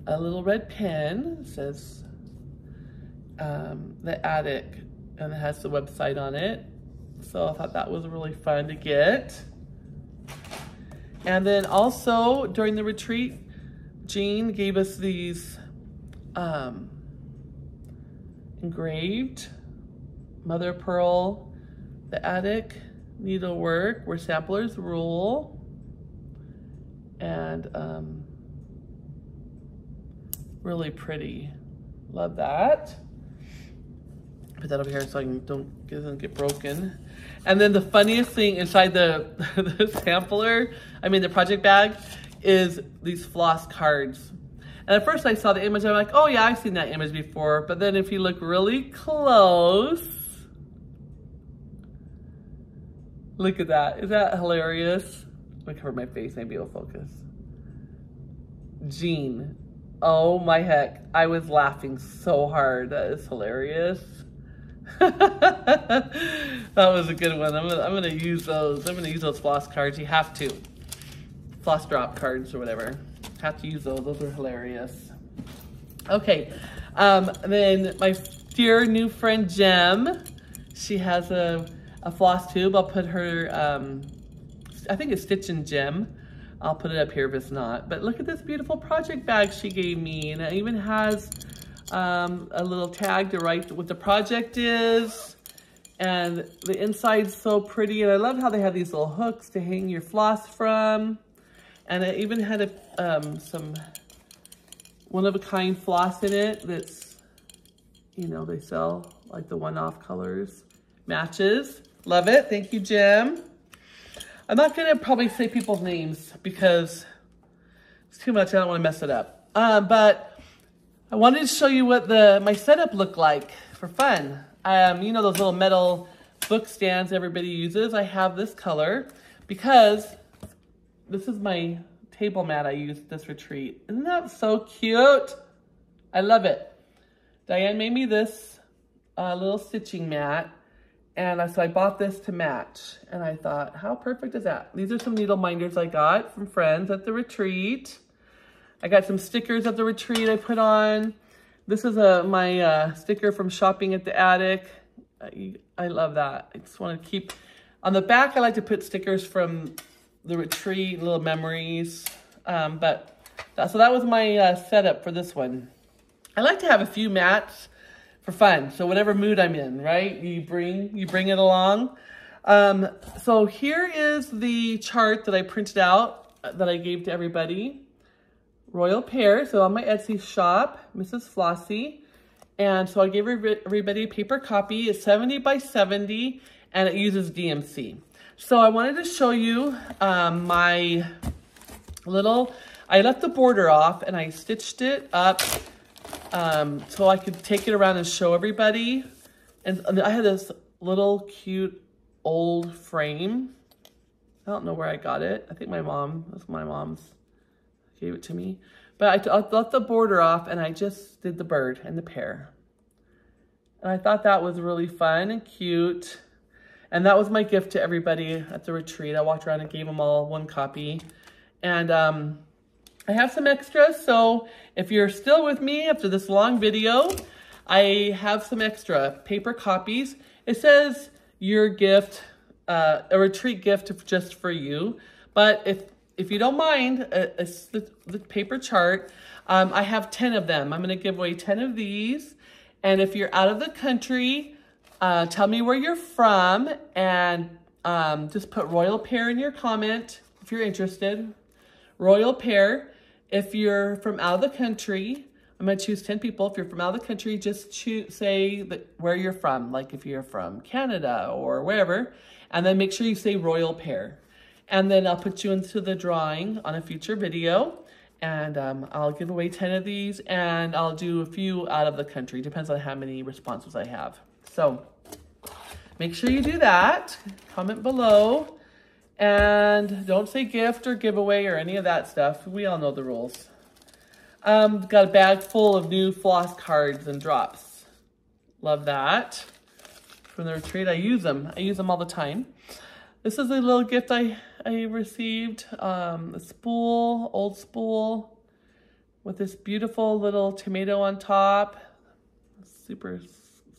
S1: a little red pen. It says the attic, and it has the website on it. So I thought that was really fun to get. And then also during the retreat, Jean gave us these engraved mother of pearl, the attic needlework where samplers rule, and really pretty. Love that. Put that over here so it doesn't get broken. And then the funniest thing inside the sampler, the project bag, is these floss cards. And at first I saw the image, I'm like, oh yeah, I've seen that image before. But then if you look really close, look at that. Is that hilarious? Let me cover my face, maybe it'll focus. Jean. Oh my heck. I was laughing so hard. That is hilarious. That was a good one. I'm gonna use those. I'm gonna use those floss cards. You have to. Floss drop cards or whatever. Have to use those. Those are hilarious. Okay. Then my dear new friend Jem, she has a floss tube. I'll put her, I think it's Stitch and Gem. I'll put it up here if it's not. But look at this beautiful project bag she gave me. And it even has a little tag to write what the project is. And the inside's so pretty. And I love how they have these little hooks to hang your floss from. And it even had some one-of-a-kind floss in it that's, you know, they sell like the one-off colors. Matches. Love it. Thank you, Jim. I'm not going to probably say people's names because it's too much. I don't want to mess it up. But I wanted to show you what my setup looked like for fun. You know those little metal book stands everybody uses? I have this color because this is my table mat I used this retreat. Isn't that so cute? I love it. Diane made me this little stitching mat. And so I bought this to match. And I thought, how perfect is that? These are some needle minders I got from friends at the retreat. I got some stickers at the retreat I put on. This is my sticker from shopping at the attic. I love that. I just want to keep... On the back, I like to put stickers from the retreat, little memories. So that was my setup for this one. I like to have a few mats for fun. So whatever mood I'm in, right? You bring it along. So here is the chart that I printed out that I gave to everybody. Royal Pear. So on my Etsy shop, MrsFlossy. And so I gave everybody a paper copy. It's 70 by 70 and it uses DMC. So I wanted to show you my little, I left the border off and I stitched it up so I could take it around and show everybody. And I had this little cute old frame. I don't know where I got it. I think my mom, that's my mom's, gave it to me. But I left the border off and I just did the bird and the pear. And I thought that was really fun and cute. And that was my gift to everybody at the retreat. I walked around and gave them all one copy. And I have some extras, so if you're still with me after this long video, I have some extra paper copies. It says your gift, a retreat gift just for you. But if you don't mind the paper chart, I have 10 of them. I'm going to give away 10 of these. And if you're out of the country, tell me where you're from and just put Royal Pear in your comment if you're interested. Royal Pear. If you're from out of the country, I'm going to choose 10 people. If you're from out of the country, just say where you're from, like if you're from Canada or wherever, and then make sure you say Royal Pear. And then I'll put you into the drawing on a future video, and I'll give away 10 of these, and I'll do a few out of the country. Depends on how many responses I have. So make sure you do that. Comment below. And don't say gift or giveaway or any of that stuff. We all know the rules. Got a bag full of new floss cards and drops. Love that. From the retreat, I use them. I use them all the time. This is a little gift I received. A spool, old spool, with this beautiful little tomato on top. Super,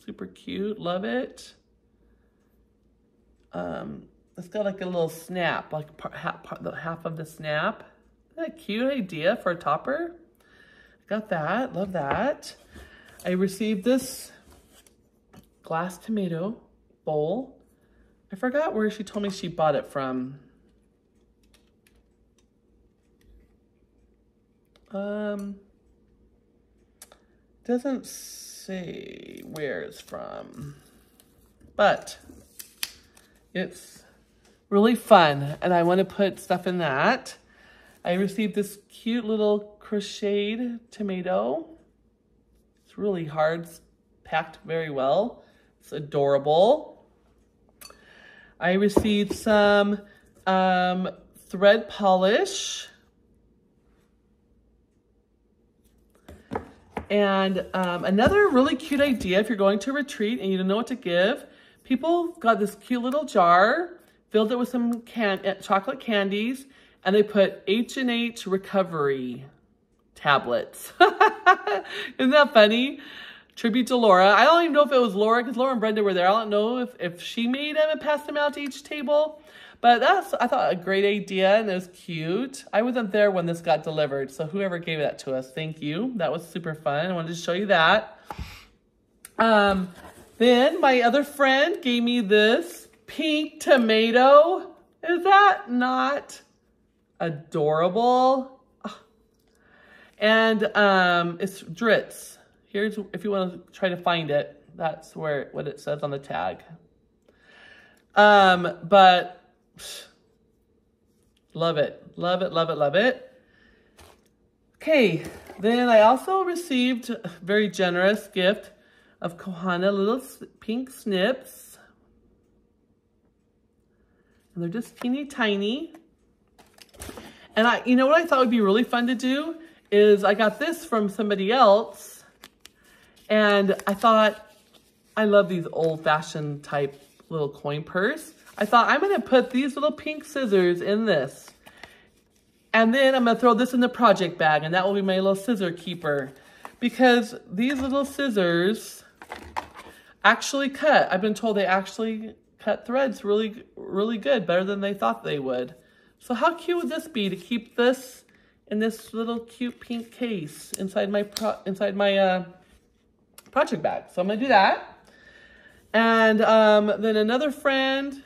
S1: super cute. Love it. It's got like a little snap, like half of the snap. Isn't that a cute idea for a topper? Got that, love that. I received this glass tomato bowl. I forgot where she told me she bought it from. Doesn't say where it's from, but it's really fun, and I want to put stuff in that. I received this cute little crocheted tomato. It's really hard, it's packed very well. It's adorable. I received some thread polish. And another really cute idea, if you're going to a retreat and you don't know what to give, people got this cute little jar, filled it with some chocolate candies, and they put H&H recovery tablets. Isn't that funny? Tribute to Laura. I don't even know if it was Laura, because Laura and Brenda were there. I don't know if she made them and passed them out to each table. But that's, I thought, a great idea, and it was cute. I wasn't there when this got delivered, so whoever gave that to us, thank you. That was super fun. I wanted to show you that. Then my other friend gave me this pink tomato. Is that not adorable? And it's Dritz. Here's, if you want to try to find it, that's what it says on the tag. But love it, love it, love it, love it. Okay, then I also received a very generous gift of Kohana little pink snips. And they're just teeny tiny. And you know what I thought would be really fun to do is I got this from somebody else, and I thought, I love these old-fashioned type little coin purse. I thought I'm gonna put these little pink scissors in this. And then I'm gonna throw this in the project bag, and that will be my little scissor keeper. Because these little scissors actually cut. I've been told they actually cut threads really, really good, better than they thought they would. So how cute would this be to keep this in this little cute pink case inside my project bag? So I'm gonna do that. And then another friend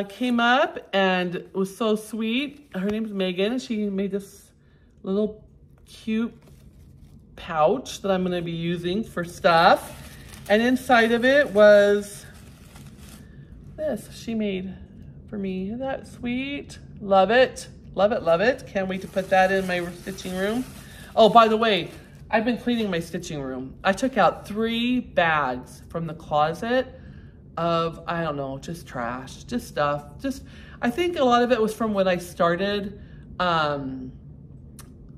S1: came up and was so sweet. Her name is Megan, and she made this little cute pouch that I'm gonna be using for stuff. And inside of it was this she made for me. Isn't that sweet? Love it, love it, love it. Can't wait to put that in my stitching room. Oh, by the way, I've been cleaning my stitching room. I took out 3 bags from the closet of, I don't know, just trash, just stuff. I think a lot of it was from when I started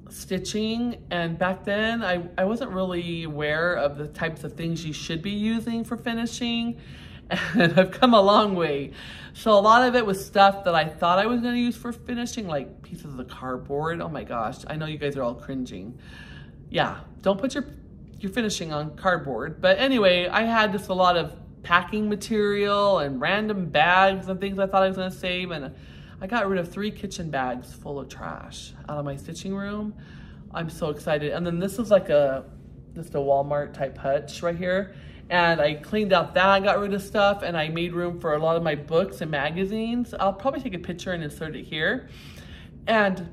S1: stitching, and back then I wasn't really aware of the types of things you should be using for finishing, and I've come a long way. So a lot of it was stuff that I thought I was gonna use for finishing, like pieces of the cardboard. Oh my gosh, I know you guys are all cringing. Yeah, don't put your finishing on cardboard. But anyway, I had just a lot of packing material and random bags and things I thought I was gonna save, and I got rid of 3 kitchen bags full of trash out of my stitching room. I'm so excited. And then this is like just a Walmart type hutch right here. And I cleaned out that, I got rid of stuff, and I made room for a lot of my books and magazines. I'll probably take a picture and insert it here. And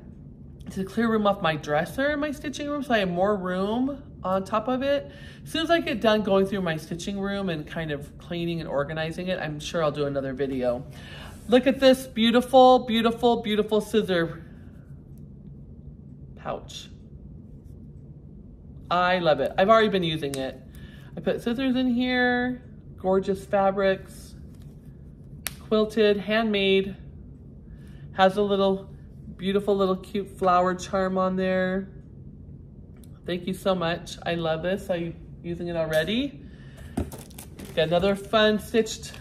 S1: to clear room off my dresser in my stitching room, so I have more room on top of it. As soon as I get done going through my stitching room and kind of cleaning and organizing it, I'm sure I'll do another video. Look at this beautiful, beautiful, beautiful scissor pouch. I love it. I've already been using it. I put scissors in here, gorgeous fabrics, quilted, handmade, has a little beautiful little cute flower charm on there. Thank you so much. I love this. I'm using it already. Got another fun stitched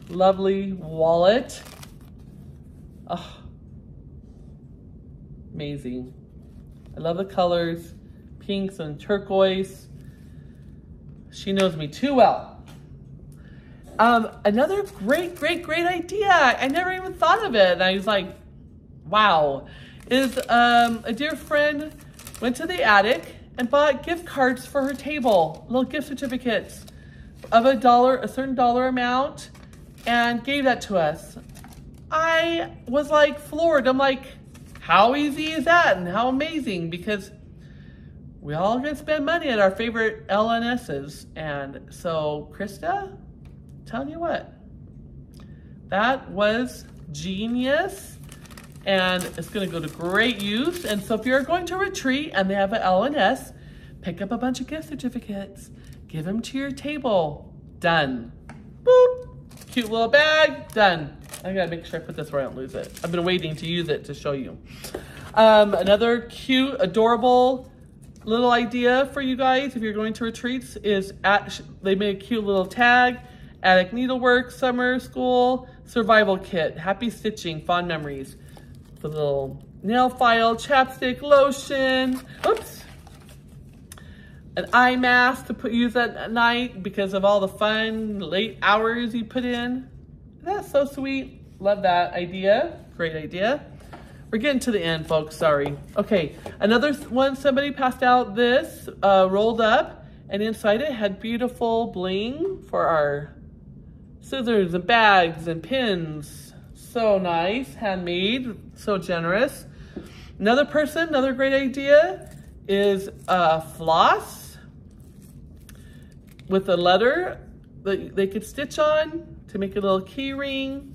S1: lovely wallet. Oh, amazing. I love the colors, pinks and turquoise. She knows me too well. Another great idea. I never even thought of it. And I was like, wow. Is a dear friend went to the attic and bought gift cards for her table, little gift certificates of a certain dollar amount, and gave that to us. I was like floored. I'm like, how easy is that and how amazing? Because we all gonna spend money at our favorite LNSs. And so Krista, telling you what, that was genius, and it's gonna go to great use. And so if you're going to a retreat and they have an LNS, pick up a bunch of gift certificates, give them to your table, done. Boop, cute little bag, done. I gotta make sure I put this where I don't lose it. I've been waiting to use it to show you. Another cute, adorable little idea for you guys if you're going to retreats is they made a cute little tag, attic needlework, summer school, survival kit, happy stitching, fond memories. The little nail file, chapstick, lotion, oops, an eye mask to use at night because of all the fun late hours you put in. That's so sweet. Love that idea. Great idea. We're getting to the end, folks. Sorry. Okay, another one. Somebody passed out this rolled up, and inside it had beautiful bling for our scissors and bags and pins. So nice, handmade, so generous. Another person, another great idea is floss with a letter that they could stitch on to make a little key ring.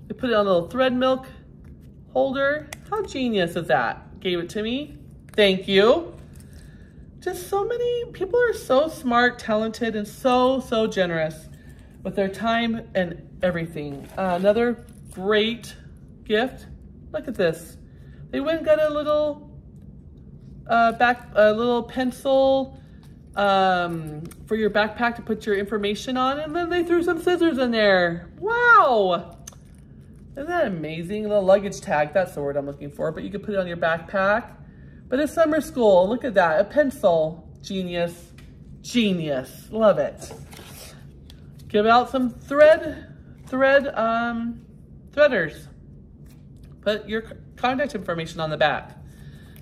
S1: They put it on a little thread milk holder. How genius is that? Gave it to me. Thank you. Just so many people are so smart, talented, and so generous with their time and everything. Another great gift. Look at this. They went and got a little little pencil for your backpack to put your information on, and then they threw some scissors in there. Wow. Isn't that amazing? A little luggage tag, that's the word I'm looking for, but you can put it on your backpack. But it's summer school, look at that, a pencil. Genius, genius, love it. Give out some threaders. Put your contact information on the back.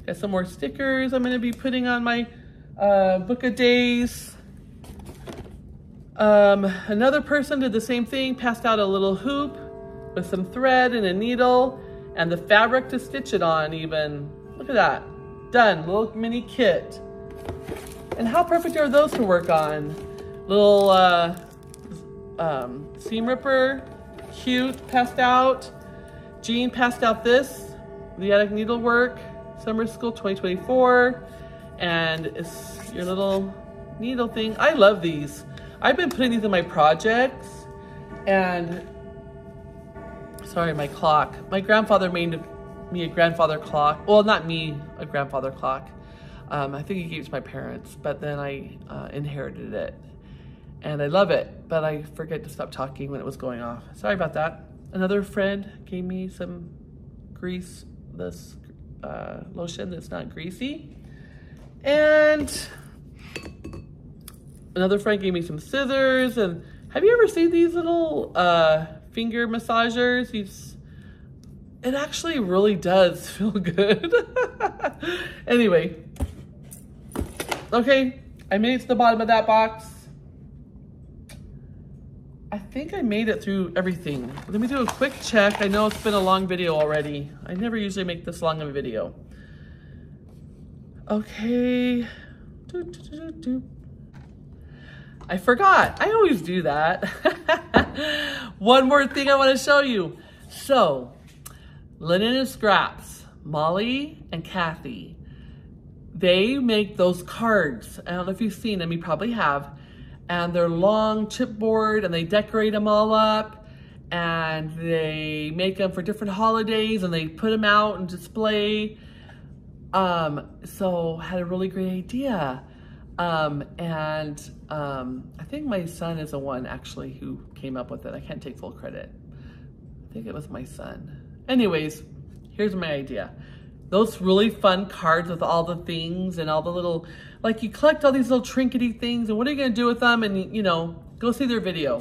S1: Got some more stickers I'm gonna be putting on my book of days. Another person did the same thing, passed out a little hoop with some thread and a needle and the fabric to stitch it on even. Look at that. Done. Little mini kit. And how perfect are those to work on? Little seam ripper. Cute. Passed out. Jean passed out this. The attic needlework. Summer School 2024. And it's your little needle thing. I love these. I've been putting these in my projects. And sorry, my clock. My grandfather made me a grandfather clock. Well, not me, a grandfather clock. I think he gave it to my parents, but then I inherited it. And I love it, but I forget to stop talking when it was going off. Sorry about that. Another friend gave me some grease, this lotion that's not greasy. And another friend gave me some scissors. And have you ever seen these little finger massagers? It actually really does feel good. Anyway, okay, I made it to the bottom of that box. I think I made it through everything. Let me do a quick check. I know it's been a long video already. I never usually make this long of a video. Okay. I forgot. I always do that. One more thing I want to show you. So, Linen and Scraps, Molly and Kathy, they make those cards. I don't know if you've seen them, you probably have. And they're long chipboard and they decorate them all up and they make them for different holidays and they put them out and display. So had a really great idea. I think my son is the one actually who came up with it. I can't take full credit. I think it was my son. Anyways, here's my idea. Those really fun cards with all the things and all the little, like you collect all these little trinkety things and what are you gonna do with them? And you know, go see their video.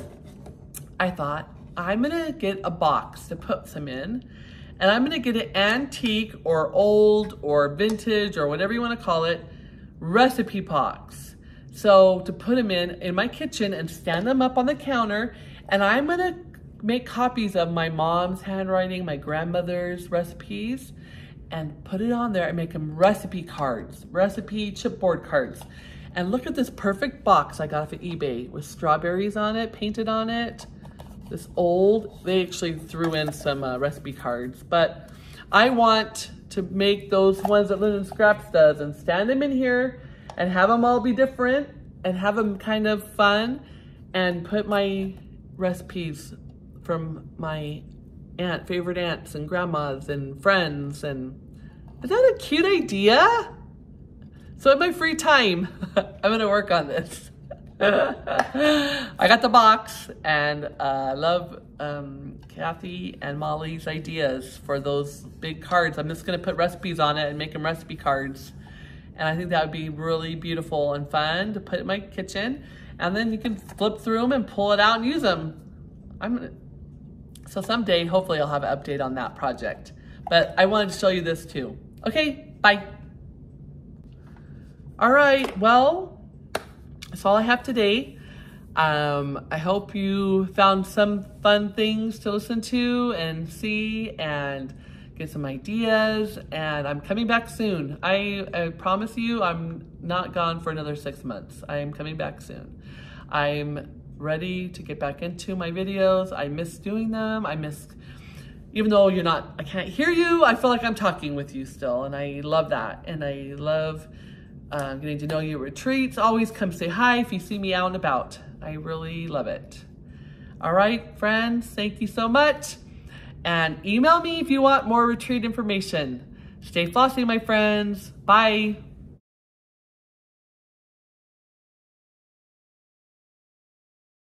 S1: I thought, I'm gonna get a box to put some in and I'm gonna get an antique or old or vintage or whatever you wanna call it, recipe box. So to put them in my kitchen and stand them up on the counter, and I'm gonna make copies of my mom's handwriting, my grandmother's recipes, and put it on there and make them recipe cards, recipe chipboard cards. And look at this perfect box I got off of eBay with strawberries on it, painted on it. This old, they actually threw in some recipe cards, but I want to make those ones that Linen Scraps does and stand them in here and have them all be different and have them kind of fun and put my recipes from my favorite aunts and grandmas and friends. And is that a cute idea? So in my free time, I'm gonna work on this. I got the box, and I love Kathy and Molly's ideas for those big cards. I'm just gonna put recipes on it and make them recipe cards. And I think that would be really beautiful and fun to put in my kitchen. And then you can flip through them and pull it out and use them. So someday, hopefully I'll have an update on that project. But I wanted to show you this too. Okay, bye. All right, well, that's all I have today. I hope you found some fun things to listen to and see and get some ideas. And I'm coming back soon. I promise you I'm not gone for another 6 months. I am coming back soon. I'm ready to get back into my videos. I miss doing them. Even though I can't hear you, I feel like I'm talking with you still. And I love that. And I love getting to know you at retreats. Always come say hi if you see me out and about. I really love it. All right, friends, thank you so much. And email me if you want more retreat information. Stay flossy, my friends. Bye.